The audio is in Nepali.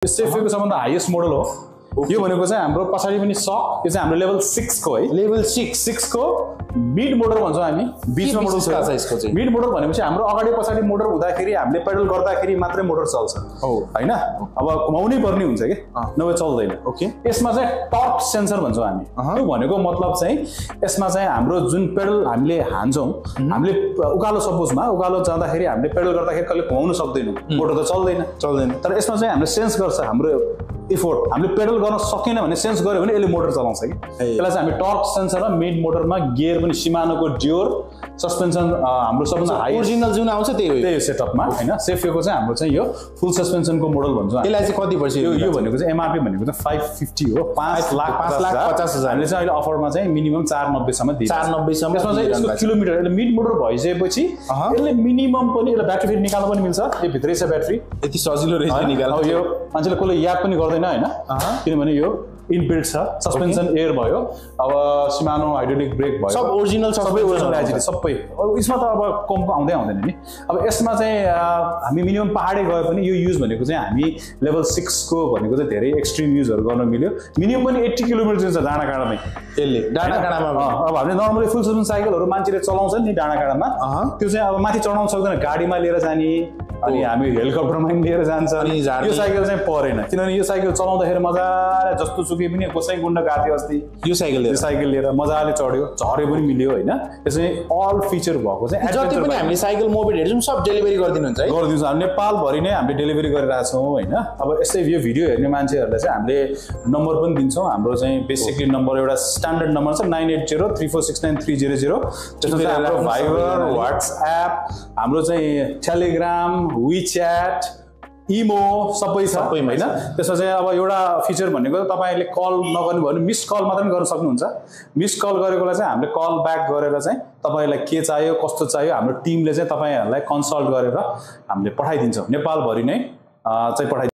सेफवेको सबभन्दा हाईएस्ट मोडल हो यो भनेको चाहिँ हाम्रो पछाडी पनि सक यो चाहिँ हाम्रो लेभल 6 को है लेभल 6 को मिड मोटर भन्छौं हामी बीचमा मोटर छ यसको चाहिँ मिड मोटर भनेपछि हाम्रो अगाडि पछाडी मोटर हुँदाखेरि हामीले पेडल गर्दाखेरि मात्रै मोटर चल्छ हो हैन अब घुमाउनै पर्ने हुन्छ के नभए चल्दैन ओके यसमा चाहिँ टर्क सेन्सर भन्छौं हामी यो भनेको मतलब चाहिँ यसमा चाहिँ हाम्रो जुन पेडल हामीले हान्छौं हामीले उकालो सपोजमा उकालो जाँदाखेरि हामीले पेडल गर्दाखेरि कहिले घुमाउन सक्दैनौं मोटर त चल्दैन तर यसमा चाहिँ हामीले सेन्स गर्छ हाम्रो एफोर्ट हामीले पेडल गर्न सकेन भने सेन्स गर्यो भने यसले मोटर चलाउँछ कि त्यसलाई चाहिँ हामी टर्क सेन्सर र मिड मोटरमा गियर पनि Shimano को ड्योर सस्पेन्सन हाम्रो सबभन्दा हाई ओरिजिनल जुन आउँछ त्यही सेटअपमा हैन सेफवेको चाहिँ हाम्रो चाहिँ यो फुल सस्पेन्सनको मोडल भन्छौं यसलाई चाहिँ कति पर्छ यो भनेको चाहिँ एमआरपी भनेको चाहिँ 550 हो 5,50,000 हामीले चाहिँ अहिले अफरमा चाहिँ मिनिमम 490 सम्म दिन्छ 490 सम्म त्यसमा चाहिँ यसको किलोमिटर એટલે मिड मोटर भइसकेपछि यसले मिनिमम पनि यसले ब्याट्री फेरि निकाल्न पनि मिल्छ यो भित्रै छ ब्याट्री यति सजिलो रहेछ निकाल्न यो मान्छेले कसले याद पनि गर्दैन हैन किनभने यो इनबिल्ट छ सस्पेन्सन एयर भयो अब Shimano हाइड्रोलिक ब्रेक भयो सब ओरिजिनल सबै ओरिजिनल एजिटी सबै यसमा त अब कमको आउँदैन नि अब यसमा चाहिँ हामी मिनिमम पहाडै गए पनि यो युज भनेको चाहिँ हामी लेभल 6 को भनेको चाहिँ धेरै एक्सट्रिम युजहरु गर्न मिल्यो मिनिमम पनि 80 किलोमिटर चाहिँ डाँडाकाँडामै यसले डाँडाकाँडामा अब हामीले नर्मली फुल सस्पेन्सन साइकलहरु मान्छेले चलाउँछन् नि डाँडाकाँडामा त्यो चाहिँ अब माथि चढाउन सक्दैन गाडीमा लिएर जाने अनि हामी हेलिकप्टरमा पनि लिएर जान्छ यो साइकल चाहिँ परेन किनभने यो साइकल चलाउँदाखेरि मजाले जस्तो सुकै पनि कसै गुण्ड गाथ्यो अस्ति यो साइकल लिएर मजाले चढ्यो झरे पनि मिल्यो हैन यसै अल फिचर भएको चाहिँ जति पनि हामीले साइकल मोपेड हेर्छौं सब डेलिभरी गरिदिनुहुन्छ है गरिदिन्छ हामी नेपाल भरि नै हामीले डेलिभरी गरिरहेका छौं हैन अब यस्तै यो भिडियो हेर्ने मान्छेहरुलाई चाहिँ हामीले नम्बर पनि दिन्छौं हाम्रो चाहिँ बेसिकली नम्बर एउटा स्ट्यान्डर्ड नम्बर छ 9803469300 त्यसमा चाहिँ हाम्रो भाइबर व्हाट्सएप हाम्रो चाहिँ टेलिग्राम WeChat इमो सबै छ हैन त्यसमा चाहिँ अब एउटा फिचर भनेको तपाईहरुले कल नगर्नु भने मिस कल मात्र पनि गर्न सक्नुहुन्छ मिस कल गरेकोलाई चाहिँ हामीले कल ब्याक गरेर चाहिँ तपाईहरुलाई के चाहियो कस्तो चाहियो हाम्रो टिमले चाहिँ तपाईहरुलाई कन्सल्ट गरेर हामीले पठाइदिन्छौं नेपाल भरि नै चाहिँ पठाइ